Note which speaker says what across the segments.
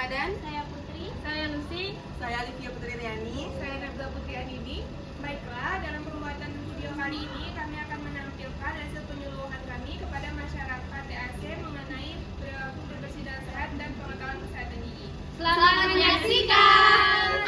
Speaker 1: Ramadan.
Speaker 2: Saya Putri.
Speaker 1: Saya Lucy.
Speaker 3: Saya Livia Putri Riani.
Speaker 1: Saya Nabila Putri Anidi.
Speaker 2: Baiklah, dalam pembuatan video kali ini kami akan menampilkan hasil penyuluhan kami kepada masyarakat TAC mengenai perilaku bersih dan sehat dan pengetahuan kesehatan gigi.
Speaker 1: Selamat menyaksikan.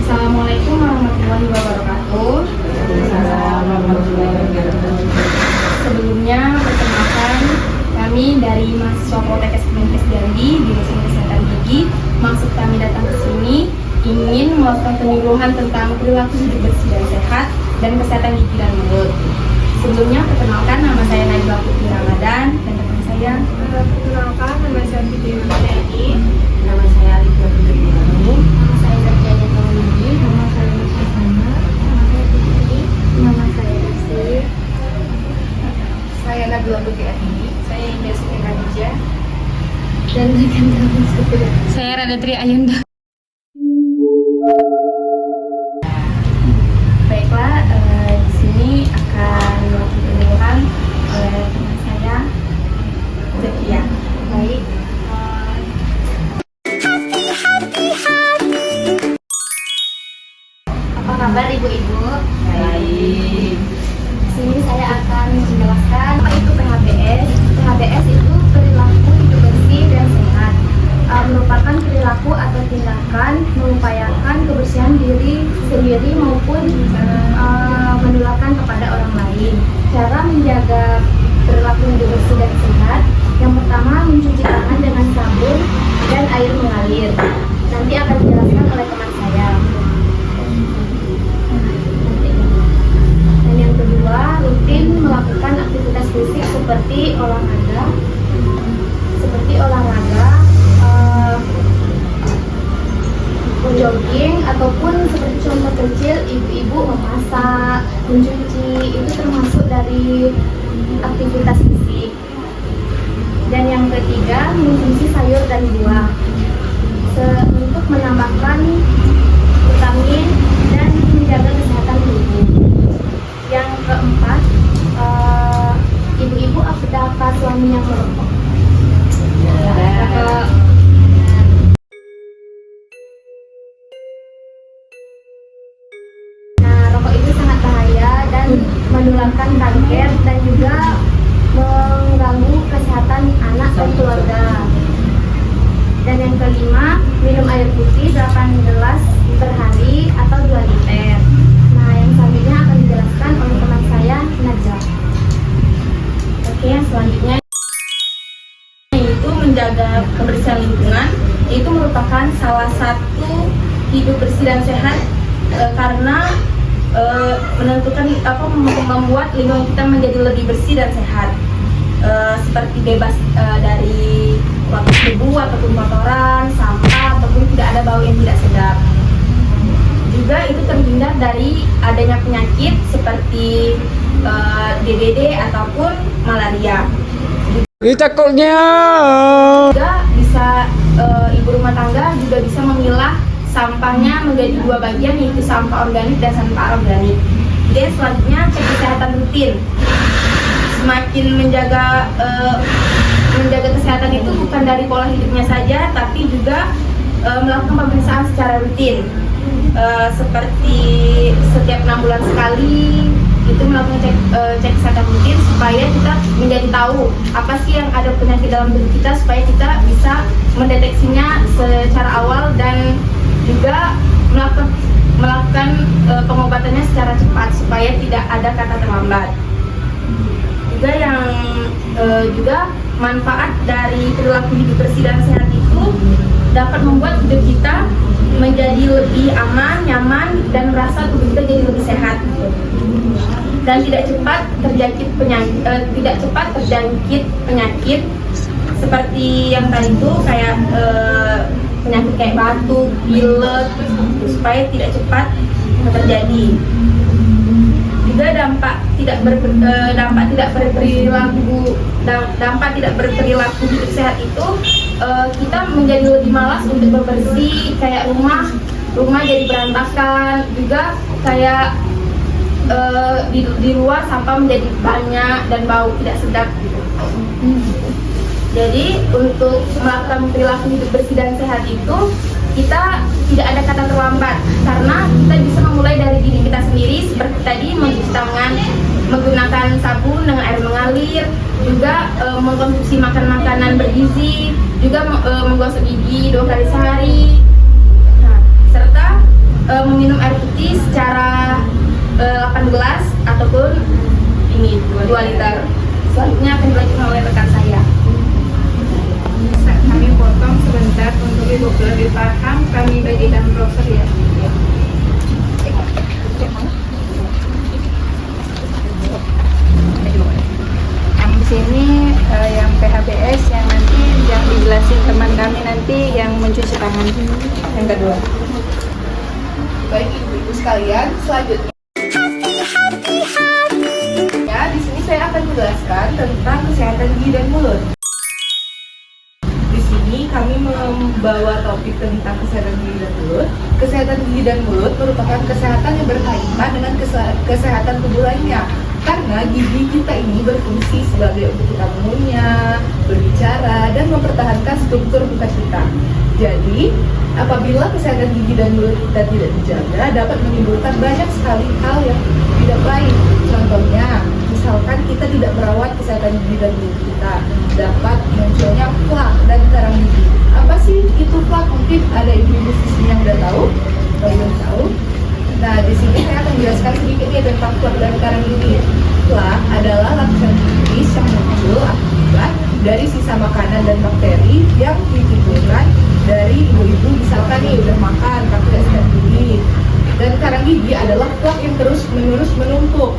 Speaker 4: Assalamualaikum warahmatullahi wabarakatuh. Sebelumnya perkenalkan, kami dari mahasiswa Poltekkes Kemenkes Jambi jurusan Kesehatan Gigi. Maksud kami datang ke sini ingin melakukan penyuluhan tentang perilaku hidup bersih dan sehat dan kesehatan gigi dan mulut. Sebelumnya perkenalkan, nama saya Nabila Putri Ramadan dan teman saya.
Speaker 1: Perkenalkan, nama saya Fitri Nurani.
Speaker 4: Nama saya Livia Putri Riani.
Speaker 2: Nama saya Zarkia Jatawidi. Nama saya Nusantara. Nama saya Putri. Nama saya Lucy.
Speaker 4: Saya Nabila Putri Anidi. Saya Indah Siti Khadijah.
Speaker 2: Dan rekan kami seperti
Speaker 1: Saya Radatri Ayunda.
Speaker 4: Baiklah, di sini akan melakukan penyuluhan oleh teman saya, Zakia. Baik.
Speaker 2: Apa kabar ibu-ibu?
Speaker 4: Baik.
Speaker 2: Di sini saya akan menjelaskan apa itu PHBS. PHBS itu perilaku hidup bersih dan sehat. Merupakan perilaku atau tindakan mengupayakan kebersihan diri sendiri maupun menularkan kepada orang lain. Cara menjaga perilaku hidup bersih dan sehat, yang pertama mencuci tangan dengan sabun dan air mengalir. Nanti akan dijelaskan oleh teman saya. Dan yang kedua, rutin melakukan aktivitas fisik seperti olahraga, jogging, ataupun seperti contoh kecil ibu-ibu memasak, mencuci, itu termasuk dari aktivitas fisik. Dan yang ketiga, mengonsumsi sayur dan buah untuk menambahkan vitamin dan menjaga kesehatan tubuh. Yang keempat, ibu-ibu apakah suaminya merokok? Nah, rokok itu sangat bahaya dan menularkan kanker dan juga mengganggu kesehatan anak dan keluarga. Dan yang kelima, minum air putih 8 gelas per hari atau 2 liter. Nah, yang selanjutnya akan dijelaskan oleh teman saya, Najwa.
Speaker 4: Oke, yang selanjutnya yaitu menjaga kebersihan lingkungan. Itu merupakan salah satu hidup bersih dan sehat karena menentukan membuat lingkungan kita menjadi lebih bersih dan sehat, seperti bebas dari debu ataupun kotoran, sampah ataupun tidak ada bau yang tidak sedap. Juga itu terhindar dari adanya penyakit seperti DBD ataupun malaria.
Speaker 5: Takutnya.
Speaker 4: Juga bisa ibu rumah tangga juga bisa memilah sampahnya menjadi 2 bagian, yaitu sampah organik dan sampah organik. Dan selanjutnya cek kesehatan rutin. Semakin menjaga kesehatan itu bukan dari pola hidupnya saja, tapi juga melakukan pemeriksaan secara rutin, seperti setiap 6 bulan sekali itu melakukan cek kesehatan rutin supaya kita menjadi tahu apa sih yang ada penyakit dalam tubuh kita, supaya kita bisa mendeteksinya secara awal dan juga melakukan pengobatannya secara cepat supaya tidak ada kata terlambat. Juga manfaat dari perilaku hidup bersih dan sehat itu dapat membuat hidup kita menjadi lebih aman, nyaman, dan merasa tubuh kita jadi lebih sehat dan tidak cepat terjangkit penyakit seperti yang tadi itu kayak penyakit kayak batuk, pilek, supaya tidak cepat terjadi. juga dampak tidak berperilaku hidup sehat itu kita menjadi lebih malas untuk bebersih, kayak rumah jadi berantakan, juga kayak di luar sampah menjadi banyak dan bau tidak sedap gitu. Jadi untuk melakukan perilaku hidup bersih dan sehat itu kita tidak ada kata terlambat, karena kita bisa memulai dari diri kita sendiri, seperti tadi mencuci tangan menggunakan sabun dengan air mengalir, juga mengkonsumsi makanan bergizi, juga menggosok gigi 2 kali sehari, serta meminum air putih secara 8 gelas ataupun ini 2 liter. Selanjutnya akan dilanjutkan oleh rekan saya.
Speaker 1: Kami potong sebentar untuk Ibu lebih paham, kami bagikan brosur ya. Yang di sini yang PHBS yang nanti yang dijelasin teman kami nanti yang mencuci tangan yang kedua.
Speaker 4: Baik ibu-ibu sekalian, selanjutnya ya, di sini saya akan menjelaskan tentang kesehatan gigi dan mulut. Di sini kami membawa topik tentang kesehatan gigi dan mulut. Kesehatan gigi dan mulut merupakan kesehatan yang berkaitan dengan kesehatan tubuh lainnya. Karena gigi kita ini berfungsi sebagai untuk kita mengunyah, berbicara, dan mempertahankan struktur muka kita. Jadi, apabila kesehatan gigi dan mulut kita tidak dijaga, dapat menimbulkan banyak sekali hal yang tidak baik. Contohnya, misalkan kita tidak merawat kesehatan gigi dan mulut kita, dapat munculnya plak dan karang gigi. Apa sih itu plak? Mungkin ada ibu-ibu di sini yang udah tahu, belum tahu. Nah, di sini saya akan menjelaskan sedikit nih tentang plak dan karang gigi. Plak adalah lapisan tipis yang muncul akibat dari sisa makanan dan bakteri yang ditimbulkan dari ibu-ibu, misalkan nih udah makan tapi tidak sikat gigi. Dan karang gigi adalah plak yang terus-menerus menumpuk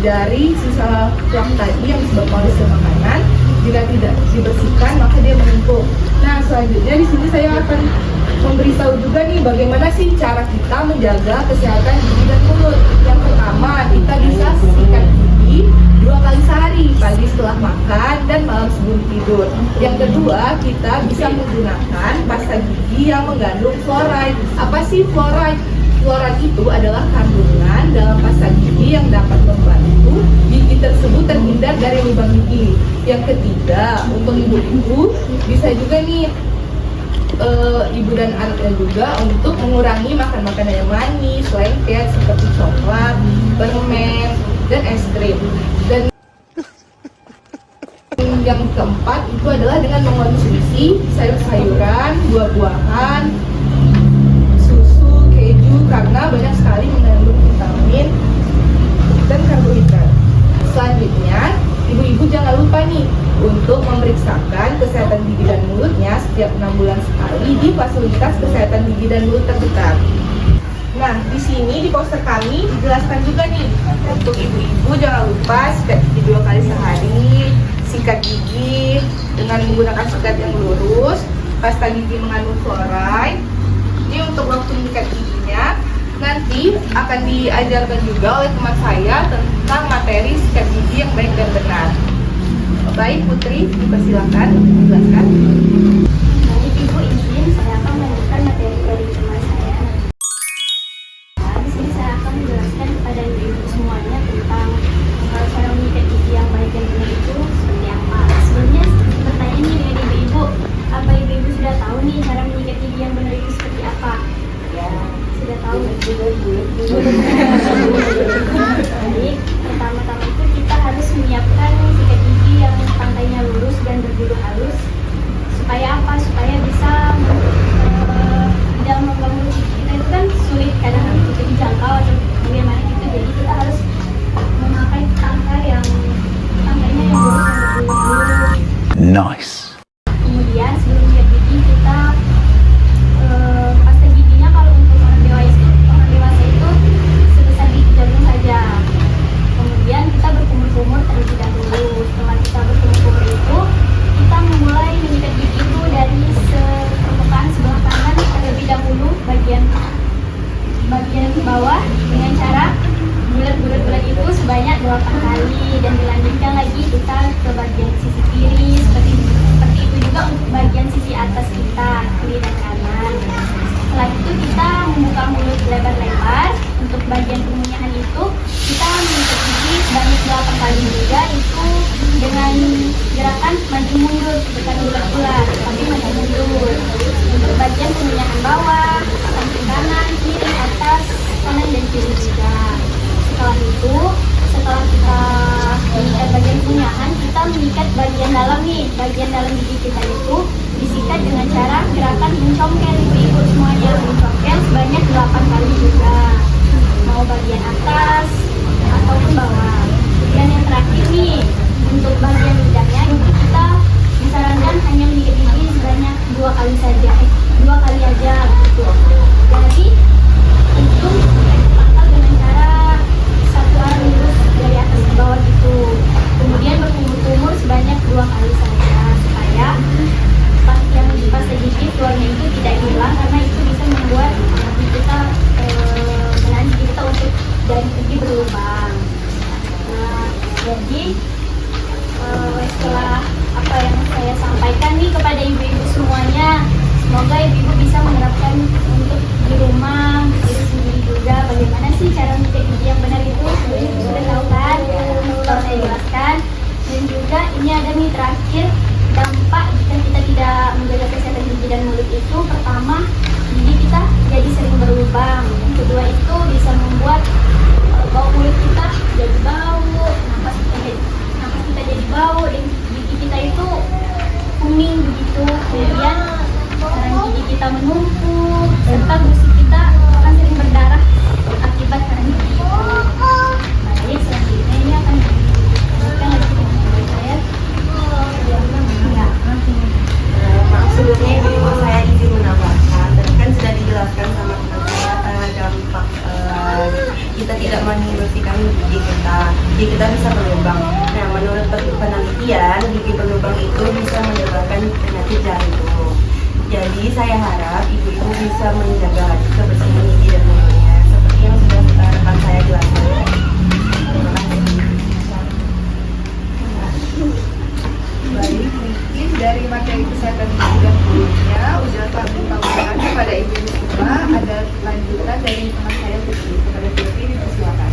Speaker 4: dari sisa plak tadi yang disebabkan oleh sisa makanan. Jika tidak dibersihkan maka dia menumpuk. Nah, selanjutnya di sini saya akan memberi tahu juga nih bagaimana sih cara kita menjaga kesehatan gigi dan mulut. Yang pertama, kita bisa sikat gigi 2 kali sehari, pagi setelah makan dan malam sebelum tidur. Yang kedua, kita bisa menggunakan pasta gigi yang mengandung fluoride. Apa sih fluoride? Fluoride itu adalah kandungan dalam pasta gigi yang dapat membantu gigi tersebut terhindar dari lubang gigi. Yang ketiga, untuk ibu-ibu bisa juga nih ibu dan anaknya juga untuk mengurangi makan makanan yang manis, lengket seperti coklat, permen, dan es krim. Dan yang keempat itu adalah dengan mengonsumsi sayur-sayuran, buah-buahan, susu, keju, karena banyak sekali mengandung vitamin dan karbohidrat. Selanjutnya, ibu-ibu jangan lupa nih untuk memeriksakan kesehatan gigi dan mulutnya setiap 6 bulan sekali di fasilitas kesehatan gigi dan mulut terdekat. Nah, di sini di poster kami dijelaskan juga nih untuk ibu-ibu jangan lupa sikat gigi 2 kali sehari, sikat gigi dengan menggunakan sikat yang lurus, pasta gigi mengandung fluoride. Ini untuk waktu sikat giginya. Nanti akan diajarkan juga oleh teman saya tentang materi sikat gigi yang baik dan benar. Baik Putri, dipersilakan menjelaskan.
Speaker 2: Baik Ibu, izin saya akan melanjutkan materi dari teman saya. Nah, di sini saya akan menjelaskan kepada ibu-ibu semuanya tentang cara menyikat gigi yang baik dan benar itu seperti apa. Sebelumnya bertanya nih dengan ibu-ibu, apa ibu-ibu sudah tahu nih cara menyikat gigi yang benar itu seperti apa? Ya, sudah tahu. Baik, pertama-tama itu kita harus menyiapkan sikat gigi yang pantainya lurus dan berbulu halus. Supaya apa? Supaya bisa tidak mengganggu gigi kita. Itu kan sulit kadang kita dijangkau atau bagaimana gitu. Jadi kita harus memakai tangkai yang pantainya yang lurus dan berbulu halus.
Speaker 5: Nice.
Speaker 2: Kemudian sebelum sikat gigi kita pasta giginya kalau untuk orang dewasa itu sebesar gigi jagung saja. Kemudian kita berkumur-kumur terlebih dahulu. Setelah kita berkumur-kumur itu, kita memulai menyikat gigi itu dari permukaan sebelah kanan terlebih dahulu bagian bawah dengan cara bulat-bulat itu itu kita mengikat gigi sebanyak 8 kali juga, itu dengan gerakan maju mundur, bukan ular-ular tapi maju mundur. Untuk bagian pengunyahan bawah, samping kanan, kiri, atas, kanan dan kiri juga. Setelah kita mengikat bagian pengunyahan, kita mengikat bagian dalam nih. Bagian dalam gigi kita itu disikat dengan cara gerakan mencongkel, ibu-ibu semuanya mencongkel sebanyak 8 kali juga. Mau bagian atas ataupun bawah. Dan yang terakhir nih, untuk bagian lidahnya ibu kita disarankan hanya mengikat gigi sebanyak 2 kali saja, 2 kali aja gitu. Jadi itu pangkal dengan cara satu arah lurus dari atas ke bawah gitu. Kemudian berkumur-kumur sebanyak 2 kali saja supaya pasta gigi keluarnya itu tidak hilang, karena itu bisa membuat gigi kita menahan gigi kita untuk dari gigi berlubang. Nah, jadi setelah apa yang saya sampaikan nih kepada ibu-ibu semuanya, semoga ibu-ibu bisa menerapkan untuk di rumah diri sendiri juga. Bagaimana sih cara mengikat gigi yang benar itu? Sudah tahu kan? Kalau saya jelaskan. Dan juga ini ada nih terakhir, dampak jika kita tidak menjaga kesehatan gigi dan mulut itu, pertama gigi kita jadi sering berlubang. Yang kedua itu bisa membuat bau mulut kita jadi bau, napas kita jadi bau, dan gigi kita itu kuning begitu. Kemudian karena gigi kita menumpuk, serta gusi kita akan sering berdarah akibat karena gigi itu. Baik, selanjutnya ini akan dilanjutkan lagi dengan saya. Ya.
Speaker 3: Maaf sebelumnya ibu saya izin menambahkan, tadi kan sudah dijelaskan sama teman saya dampak kita tidak membersihkan gigi kita bisa berlubang. Nah, menurut penelitian gigi berlubang itu bisa menyebabkan penyakit jantung. Jadi saya harap ibu-ibu bisa menjaga kebersihan gigi dan mulutnya seperti yang sudah rekan saya jelaskan. Terima kasih.
Speaker 1: Baik, mungkin dari materi kesehatan gigi dan mulutnya udah telah disampaikan kepada ibu-ibu semua. Ada lanjutan dari teman saya Putri. Kepada Putri dipersilakan.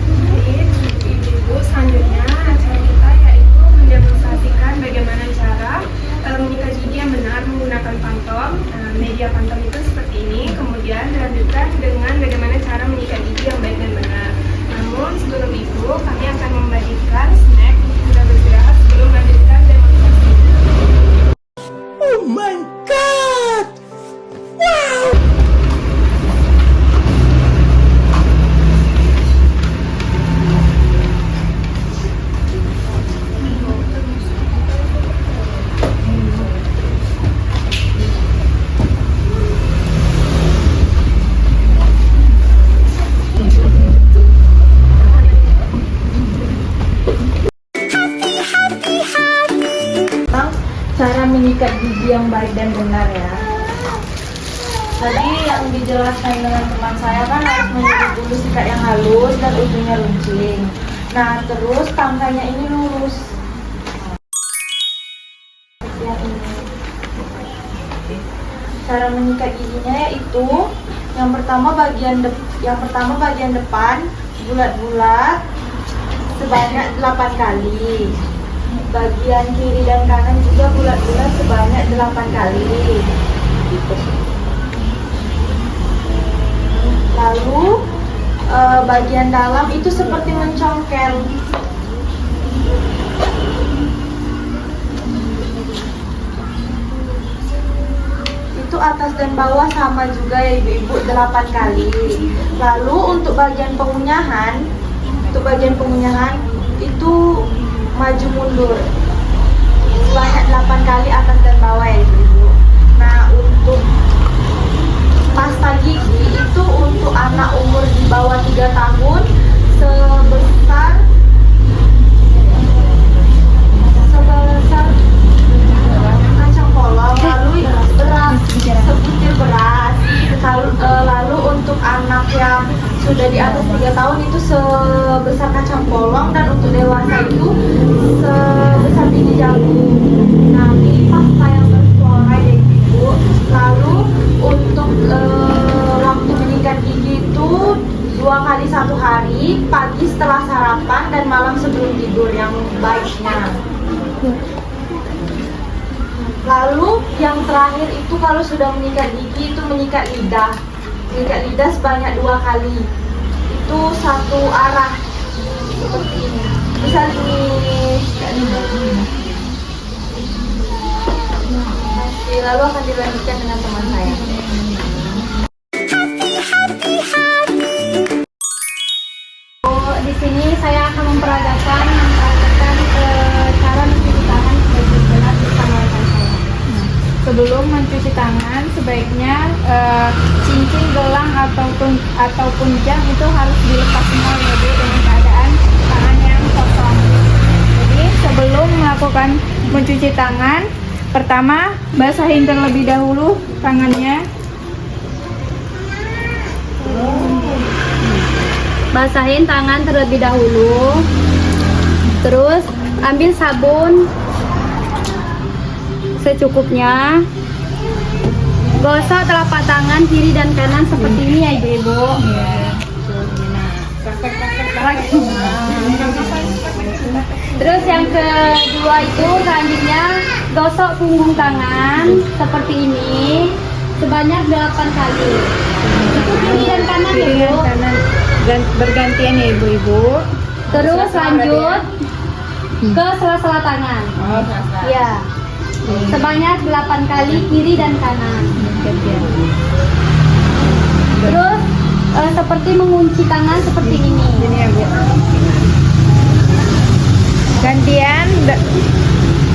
Speaker 4: Baik, ibu-ibu, selanjutnya acara kita yaitu mendemonstrasikan bagaimana cara menyikat gigi yang benar menggunakan pantom. Media pantom itu seperti ini, kemudian dilanjutkan dengan bagaimana cara menyikat gigi yang baik dan benar. Namun sebelum itu, kami akan membagikan snack untuk mudah beristirahat sebelum melanjutkan demonstrasi.
Speaker 5: Oh my god! Wow!
Speaker 1: Cara menyikat gigi yang baik dan benar ya. Tadi yang dijelaskan dengan teman saya kan harus menyikat dulu sikat yang halus dan ujungnya runcing. Nah, terus tangkanya ini lurus. Yang ini. Cara menyikat giginya yaitu yang pertama bagian depan bulat-bulat sebanyak 8 kali. Bagian kiri dan kanan juga bulat-bulat sebanyak 8 kali. Lalu bagian dalam itu seperti mencongkel. Itu atas dan bawah sama juga ya ibu-ibu, 8 kali. Lalu untuk bagian pengunyahan itu maju mundur sebanyak 8 kali atas dan bawah ya ibu. Nah, untuk pasta gigi itu untuk anak umur di bawah 3 tahun sebesar kacang polong, lalu beras sebutir beras. Lalu untuk anak yang sudah di atas 3 tahun itu sebesar kacang polong, dan untuk dewasa itu sebesar biji jagung. Nah, pilih pasta yang berfluoride ya ibu. Lalu untuk waktu menyikat gigi itu 2 kali 1 hari, pagi setelah sarapan dan malam sebelum tidur yang baiknya. Lalu yang terakhir itu kalau sudah menyikat gigi itu menyikat lidah. Menyikat lidah sebanyak 2 kali. Itu satu arah seperti ini. Misal ini sikat lidah. Lalu akan dilanjutkan dengan teman saya.
Speaker 2: Di sini saya akan memperagakan cara mencuci tangan sebagai benar bersama rekan saya.
Speaker 4: Sebelum mencuci tangan, sebaiknya cincin, gelang ataupun jam itu harus dilepas semua ya Bu, dengan keadaan tangan yang kosong. Jadi sebelum melakukan mencuci tangan, pertama basahin terlebih dahulu tangannya.
Speaker 2: Basahin tangan terlebih dahulu. Terus ambil sabun secukupnya. Gosok telapak tangan kiri dan kanan seperti ini ya Ibu-ibu. Terus yang kedua itu selanjutnya gosok punggung tangan seperti ini sebanyak 8 kali. Itu kiri dan kanan ya Bu.
Speaker 4: Bergantian ya Ibu-ibu.
Speaker 2: Terus lanjut ke sela-sela tangan. Ya. Sebanyak 8 kali kiri dan kanan. Terus seperti mengunci tangan seperti ini.
Speaker 4: Ini ya Bu. Gantian,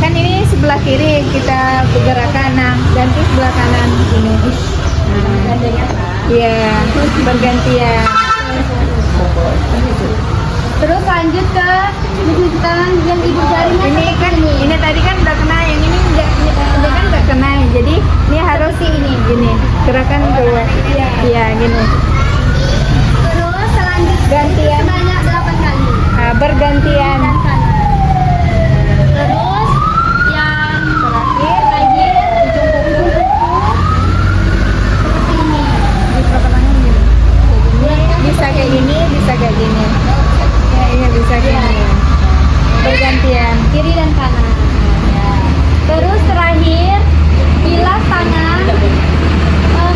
Speaker 4: kan ini sebelah kiri kita bergerakan, nah ganti sebelah kanan ini. Iya, bergantian.
Speaker 2: Terus lanjut ke mencuci tangan yang ibu jarinya.
Speaker 4: Ini kan ini tadi kan udah kena, yang ini kan udah kena, jadi ini harus sih ini gini gerakan kedua. Iya gini.
Speaker 2: Terus selanjutnya
Speaker 4: Gantian.
Speaker 2: sebanyak 8 kali.
Speaker 4: Bergantian.
Speaker 2: Dan kanan. Terus yang terakhir ujung kuku seperti ini.
Speaker 4: Bisa kayak gini, bisa kayak gini. Ya, iya bisa kayak gini. Bergantian.
Speaker 2: Kiri dan kanan. Terus terakhir bilas tangan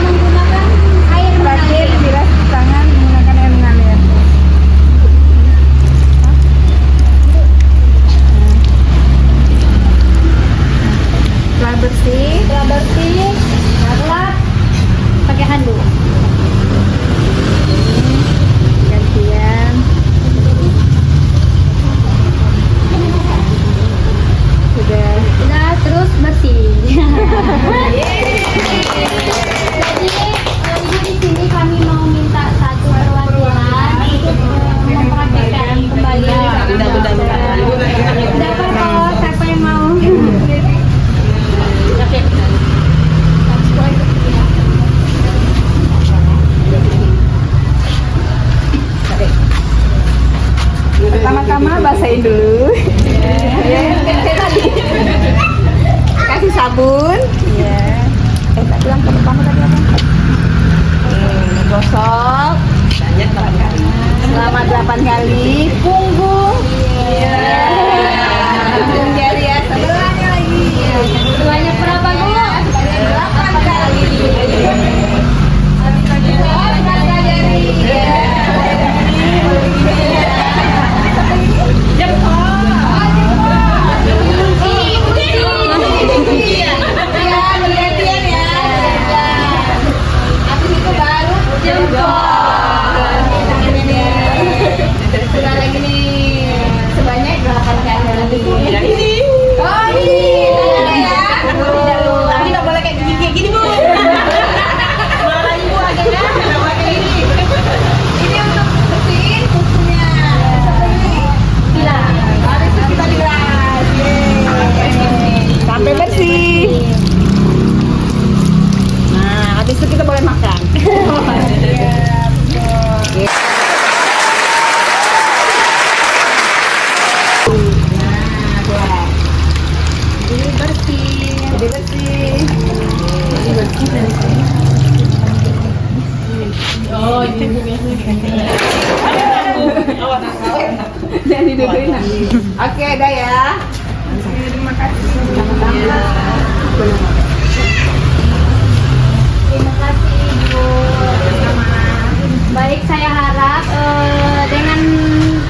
Speaker 2: menggunakan air
Speaker 4: Terakhir
Speaker 2: mengalir.
Speaker 4: bilas tangan menggunakan air mengalir. Setelah bersih,
Speaker 2: Setelah bersih, lap pakai handuk.
Speaker 4: gantian. Sudah.
Speaker 2: Sudah, terus bersih. Jadi ibu di sini kami mau minta satu perwakilan untuk mempraktekkan kembali. Udah kok, siapa yang mau?
Speaker 4: Pertama-tama basahin dulu. Ya, kayak tadi. Kasih sabun. Ya. Tak bilang ke pertama tadi apa? Gosok. Selama 8 kali. Punggung. Iya. Punggung jari ya. Sebelahnya lagi.
Speaker 2: Sebanyak berapa dulu?
Speaker 4: 8 kali. Sudah lagi nih sebanyak 8 kali. Jangan didudukin. Oke, dah ya. Terima kasih.
Speaker 2: Terima kasih Ibu. Baik, saya harap dengan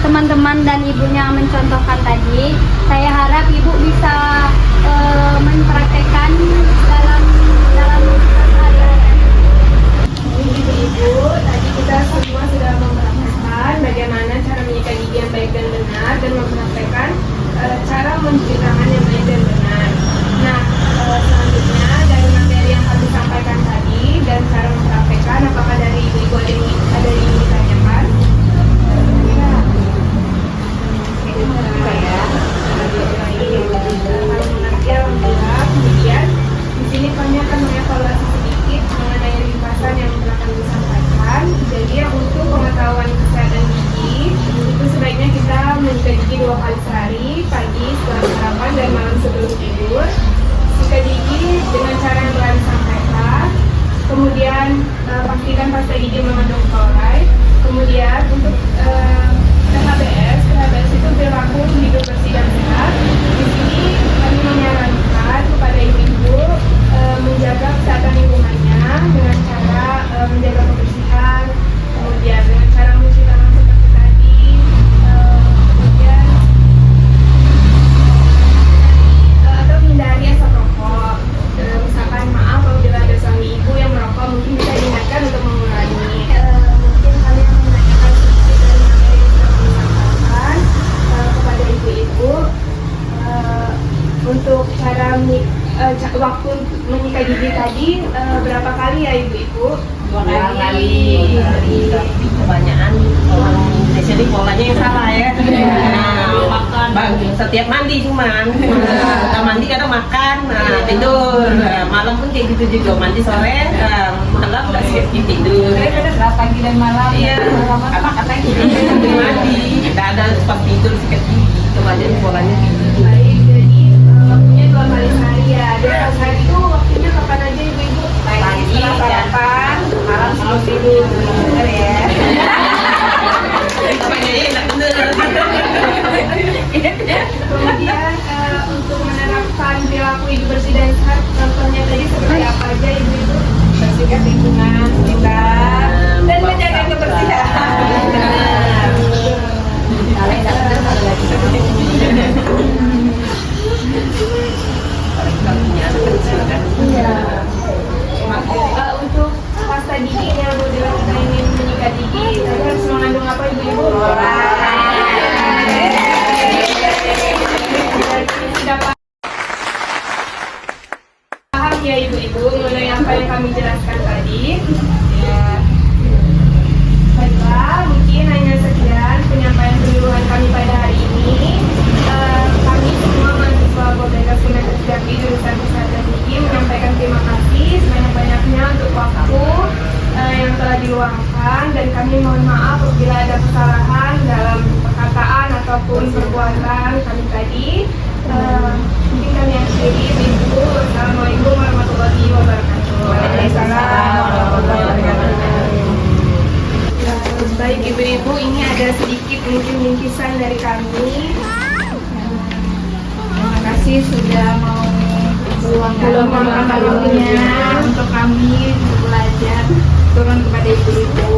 Speaker 2: teman-teman dan ibunya mencontohkan tadi, saya harap ibu bisa mempraktekkan dalam keseharian.
Speaker 4: Ibu, tadi kita semua sudah mempraktekkan bagaimana cara menyikat gigi yang baik dan benar dan mempraktekkan cara mencuci tangan yang baik dan benar. Nah, selanjutnya dari materi yang kami sampaikan tadi dan cara mempraktekkan, apakah dari ibu-ibu ada yang ingin ditanyakan? Alhamdulillah. Kemudian di sini kami akan mengevaluasi sedikit mengenai ringkasan yang telah kami sampaikan. Jadi untuk pengetahuan kesehatan gigi itu sebaiknya kita menyikat gigi 2 kali sehari, pagi setelah sarapan dan malam sebelum tidur. Sikat gigi dengan cara yang telah disampaikan. Kemudian pastikan pasta gigi mengandung fluoride. Kemudian untuk PHBS itu berlaku hidup bersih dan sehat. Di sini kami menyarankan kepada ibu-ibu menjaga kesehatan lingkungannya dengan cara menjaga kebersihan, kemudian dengan cara mencuci tangan seperti tadi, kemudian atau hindari asap rokok. Misalkan maaf apabila ada suami ibu yang merokok, mungkin bisa diingatkan untuk mengurangi. Mungkin kalian menanyakan sedikit dari materi yang sudah kami sampaikan kepada ibu-ibu untuk cara waktu menyikat gigi tadi berapa kali ya ibu-ibu?
Speaker 3: 2 kali. Kebanyakan orang Indonesia ini polanya yang salah ya. Bang, setiap mandi cuman. Kita mandi kadang makan, tidur. Malam pun kayak gitu juga, mandi sore, malam udah siap tidur.
Speaker 4: Pagi dan malam.
Speaker 3: Iya. Makan lagi. Mandi. Tidak ada pas tidur sikat gigi. Kebanyakan polanya gitu.
Speaker 4: Baik, jadi waktunya 2 kali sehari ya. 2 kali sehari itu waktunya kapan aja ibu-ibu?
Speaker 3: Pagi,
Speaker 4: setelah sarapan,
Speaker 3: malam sebelum tidur.
Speaker 4: bener ya. Kemudian untuk menerapkan perilaku hidup bersih dan sehat, contohnya tadi seperti apa aja ibu-ibu? Bersihkan lingkungan sekitar dan menjaga kebersihan. Untuk pasta gigi ini apabila kita ingin menyikat gigi, tadi harus mengandung apa ibu-ibu? Sudah paham ya ibu-ibu mengenai apa yang kami jelaskan tadi? Ya. Baiklah, mungkin hanya sekian penyampaian penyuluhan kami pada hari ini. Kami semua mahasiswa Poltekkes Semester 3 jurusan Kesehatan Gigi menyampaikan terima kasih sebanyak-banyaknya untuk waktu yang telah diluangkan, dan kami mohon maaf apabila ada kesalahan dalam perkataan ataupun perbuatan kami tadi. Mungkin kami akhiri. Ibu, Assalamualaikum warahmatullahi wabarakatuh. Waalaikumsalam warahmatullahi wabarakatuh. Baik ibu-ibu, ini ada sedikit mungkin ringkisan dari kami. Terima kasih sudah mau meluangkan waktunya untuk kami belajar turun kepada ibu-ibu.